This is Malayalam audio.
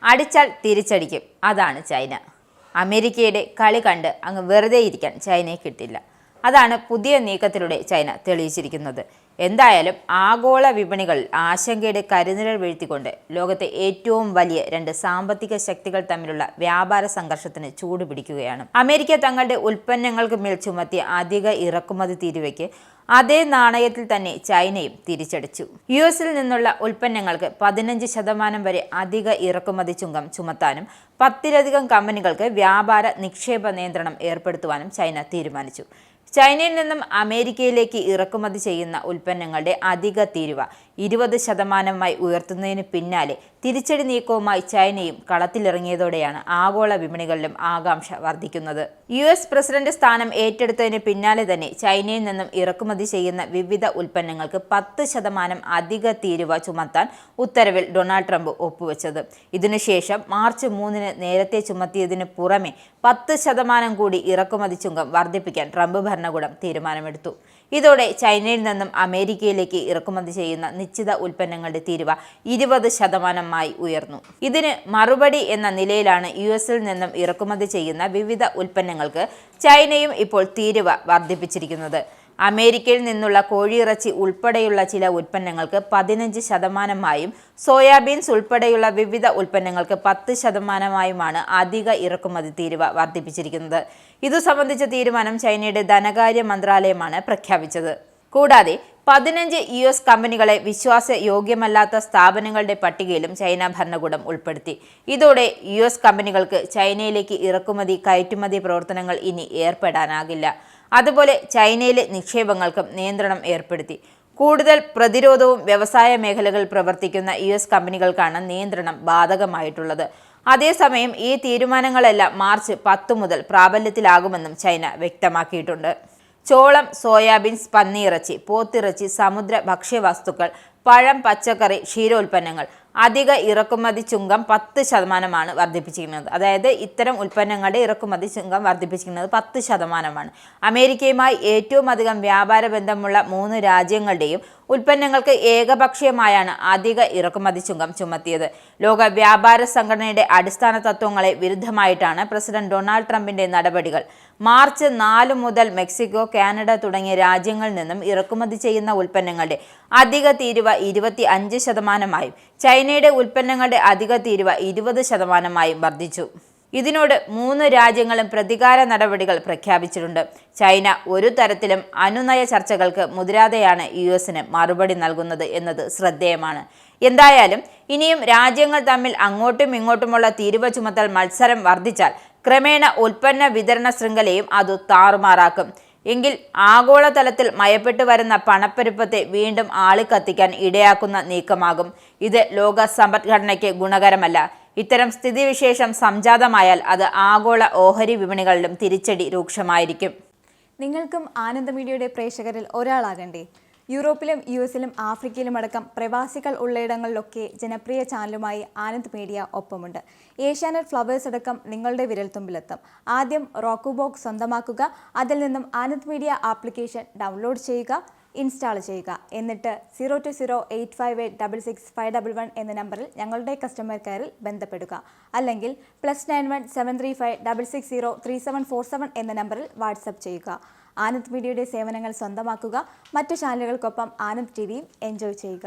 അടിച്ചാൽ തിരിച്ചടിക്കും. അതാണ് ചൈന. അമേരിക്കയുടെ കളി കണ്ട് അങ്ങ് വെറുതെ ഇരിക്കാൻ ചൈനയെ കിട്ടില്ല. അതാണ് പുതിയ നീക്കത്തിലൂടെ ചൈന തെളിയിച്ചിരിക്കുന്നത്. എന്തായാലും ആഗോള വിപണികളിൽ ആശങ്കയുടെ കരിനിഴൽ വീഴ്ത്തിക്കൊണ്ട് ലോകത്തെ ഏറ്റവും വലിയ രണ്ട് സാമ്പത്തിക ശക്തികൾ തമ്മിലുള്ള വ്യാപാര സംഘർഷത്തിന് ചൂടുപിടിക്കുകയാണ്. അമേരിക്ക തങ്ങളുടെ ഉൽപ്പന്നങ്ങൾക്ക് മേൽ ചുമത്തിയ അധിക ഇറക്കുമതി തീരുവയ്ക്ക് അതേ നാണയത്തിൽ തന്നെ ചൈനയും തിരിച്ചടിച്ചു. യുഎസിൽ നിന്നുള്ള ഉൽപ്പന്നങ്ങൾക്ക് 15% വരെ അധിക ഇറക്കുമതി ചുങ്കം ചുമത്താനും 10ലധികം കമ്പനികൾക്ക് വ്യാപാര നിക്ഷേപ നിയന്ത്രണം ഏർപ്പെടുത്തുവാനും ചൈന തീരുമാനിച്ചു. ചൈനയിൽ നിന്നും അമേരിക്കയിലേക്ക് ഇറക്കുമതി ചെയ്യുന്ന ഉൽപ്പന്നങ്ങളുടെ അധിക തീരുവ 20% ഉയർത്തുന്നതിന് പിന്നാലെ തിരിച്ചടി നീക്കവുമായി ചൈനയും കളത്തിലിറങ്ങിയതോടെയാണ് ആഗോള വിപണികളിലും ആകാംക്ഷ വർദ്ധിക്കുന്നത്. US പ്രസിഡന്റ് സ്ഥാനം ഏറ്റെടുത്തതിന് പിന്നാലെ തന്നെ ചൈനയിൽ നിന്നും ഇറക്കുമതി ചെയ്യുന്ന വിവിധ ഉൽപ്പന്നങ്ങൾക്ക് 10% അധിക തീരുവ ചുമത്താൻ ഉത്തരവിൽ ഡൊണാൾഡ് ട്രംപ് ഒപ്പുവെച്ചത്. ഇതിനുശേഷം മാർച്ച് 3 നേരത്തെ ചുമത്തിയതിന് പുറമെ 10% കൂടി ഇറക്കുമതി ചുങ്കം വർദ്ധിപ്പിക്കാൻ ട്രംപ് ഭരണകൂടം തീരുമാനമെടുത്തു. ഇതോടെ ചൈനയിൽ നിന്നും അമേരിക്കയിലേക്ക് ഇറക്കുമതി ചെയ്യുന്ന നിശ്ചിത ഉൽപ്പന്നങ്ങളുടെ തീരുവ 20% ഉയർന്നു. ഇതിന് മറുപടി എന്ന നിലയിലാണ് യുഎസിൽ നിന്നും ഇറക്കുമതി ചെയ്യുന്ന വിവിധ ഉൽപ്പന്നങ്ങൾക്ക് ചൈനയും ഇപ്പോൾ തീരുവ വർദ്ധിപ്പിച്ചിരിക്കുന്നത്. അമേരിക്കയിൽ നിന്നുള്ള കോഴിയിറച്ചി ഉൾപ്പെടെയുള്ള ചില ഉൽപ്പന്നങ്ങൾക്ക് 15%, സോയാബീൻസ് ഉൾപ്പെടെയുള്ള വിവിധ ഉൽപ്പന്നങ്ങൾക്ക് 10%, അധിക ഇറക്കുമതി തീരുവ വർദ്ധിപ്പിച്ചിരിക്കുന്നത്. ഇതു സംബന്ധിച്ച തീരുമാനം ചൈനയുടെ ധനകാര്യ മന്ത്രാലയമാണ് പ്രഖ്യാപിച്ചത്. കൂടാതെ 15 US കമ്പനികളെ വിശ്വാസയോഗ്യമല്ലാത്ത സ്ഥാപനങ്ങളുടെ പട്ടികയിലും ചൈന ഭരണകൂടം ഉൾപ്പെടുത്തി. ഇതോടെ US കമ്പനികൾക്ക് ചൈനയിലേക്ക് ഇറക്കുമതി കയറ്റുമതി പ്രവർത്തനങ്ങൾ ഇനി ഏർപ്പെടാനാകില്ല. അതുപോലെ ചൈനയിലെ നിക്ഷേപങ്ങൾക്കും നിയന്ത്രണം ഏർപ്പെടുത്തി. കൂടുതൽ പ്രതിരോധവും വ്യവസായ മേഖലകളിൽ പ്രവർത്തിക്കുന്ന US കമ്പനികൾക്കാണ് നിയന്ത്രണം ബാധകമായിട്ടുള്ളത്. അതേസമയം ഈ തീരുമാനങ്ങളെല്ലാം മാർച്ച് 10 മുതൽ പ്രാബല്യത്തിലാകുമെന്നും ചൈന വ്യക്തമാക്കിയിട്ടുണ്ട്. ചോളം, സോയാബീൻസ്, പന്നിയിറച്ചി, പോത്തിറച്ചി, സമുദ്ര ഭക്ഷ്യവസ്തുക്കൾ, പഴം, പച്ചക്കറി, ക്ഷീരോൽപ്പന്നങ്ങൾ അധിക ഇറക്കുമതി ചുങ്കം 10% വർദ്ധിപ്പിച്ചിരിക്കുന്നത്. അതായത് ഇത്തരം ഉൽപ്പന്നങ്ങളുടെ ഇറക്കുമതി ചുങ്കം വർദ്ധിപ്പിച്ചിരിക്കുന്നത് 10%. അമേരിക്കയുമായി ഏറ്റവും അധികം വ്യാപാര ബന്ധമുള്ള 3 രാജ്യങ്ങളുടെയും ഉൽപ്പന്നങ്ങൾക്ക് ഏകപക്ഷീയമായാണ് അധിക ഇറക്കുമതി ചുങ്കം ചുമത്തിയത്. ലോക വ്യാപാര സംഘടനയുടെ അടിസ്ഥാന തത്വങ്ങളെ വിരുദ്ധമായിട്ടാണ് പ്രസിഡന്റ് ഡൊണാൾഡ് ട്രംപിന്റെ നടപടികൾ. മാർച്ച് 4 മുതൽ മെക്സിക്കോ, കാനഡ തുടങ്ങിയ രാജ്യങ്ങളിൽ നിന്നും ഇറക്കുമതി ചെയ്യുന്ന ഉൽപ്പന്നങ്ങളുടെ അധിക തീരുവ 25%, ചൈനയുടെ ഉൽപ്പന്നങ്ങളുടെ അധിക തീരുവ 20% വർദ്ധിച്ചു. ഇതിനോട് 3 രാജ്യങ്ങളും പ്രതികാര നടപടികൾ പ്രഖ്യാപിച്ചിട്ടുണ്ട്. ചൈന ഒരു തരത്തിലും അനുനയ ചർച്ചകൾക്ക് മുതിരാതെയാണ് യുഎസിന് മറുപടി നൽകുന്നത് എന്നത് ശ്രദ്ധേയമാണ്. എന്തായാലും ഇനിയും രാജ്യങ്ങൾ തമ്മിൽ അങ്ങോട്ടും ഇങ്ങോട്ടുമുള്ള തീരുവ ചുമത്തൽ മത്സരം വർദ്ധിച്ചാൽ ക്രമേണ ഉൽപ്പന്ന വിതരണ ശൃംഖലയും അത് താറുമാറാക്കും. എങ്കിൽ ആഗോളതലത്തിൽ മയപ്പെട്ടു വരുന്ന പണപ്പെരുപ്പത്തെ വീണ്ടും ആളിക്കത്തിക്കാൻ ഇടയാക്കുന്ന നീക്കമാകും. ഇത് ലോക സമ്പദ്ഘടനയ്ക്ക് ഗുണകരമല്ല. ഇത്തരം സ്ഥിതിവിശേഷം സംജാതമായാൽ അത് ആഗോള ഓഹരി വിപണികളിലും തിരിച്ചടി രൂക്ഷമായിരിക്കും. നിങ്ങൾക്കും ആനന്ദ മീഡിയയുടെ പ്രേക്ഷകരിൽ ഒരാളാകണ്ടേ? യൂറോപ്പിലും യുഎസിലും ആഫ്രിക്കയിലും അടക്കം പ്രവാസികൾ ഉള്ളയിടങ്ങളിലൊക്കെ ജനപ്രിയ ചാനലുമായി ആനന്ദ് മീഡിയ ഒപ്പമുണ്ട്. ഏഷ്യാനെറ്റ് ഫ്ലവേഴ്സ് അടക്കം നിങ്ങളുടെ വിരൽത്തുമ്പിലെത്തും. ആദ്യം റോക്കു ബോക്സ് സ്വന്തമാക്കുക. അതിൽ നിന്നും ആനന്ദ് മീഡിയ ആപ്ലിക്കേഷൻ ഡൗൺലോഡ് ചെയ്യുക, ഇൻസ്റ്റാൾ ചെയ്യുക. എന്നിട്ട് 02085866511 എന്ന നമ്പറിൽ ഞങ്ങളുടെ കസ്റ്റമർ കെയറിൽ ബന്ധപ്പെടുക. അല്ലെങ്കിൽ +91 735 660 3747 എന്ന നമ്പറിൽ വാട്സപ്പ് ചെയ്യുക. ആനന്ദ് മീഡിയയുടെ സേവനങ്ങൾ സ്വന്തമാക്കുക. മറ്റു ചാനലുകൾക്കൊപ്പം ആനന്ദ് ടിവിയും എൻജോയ് ചെയ്യുക.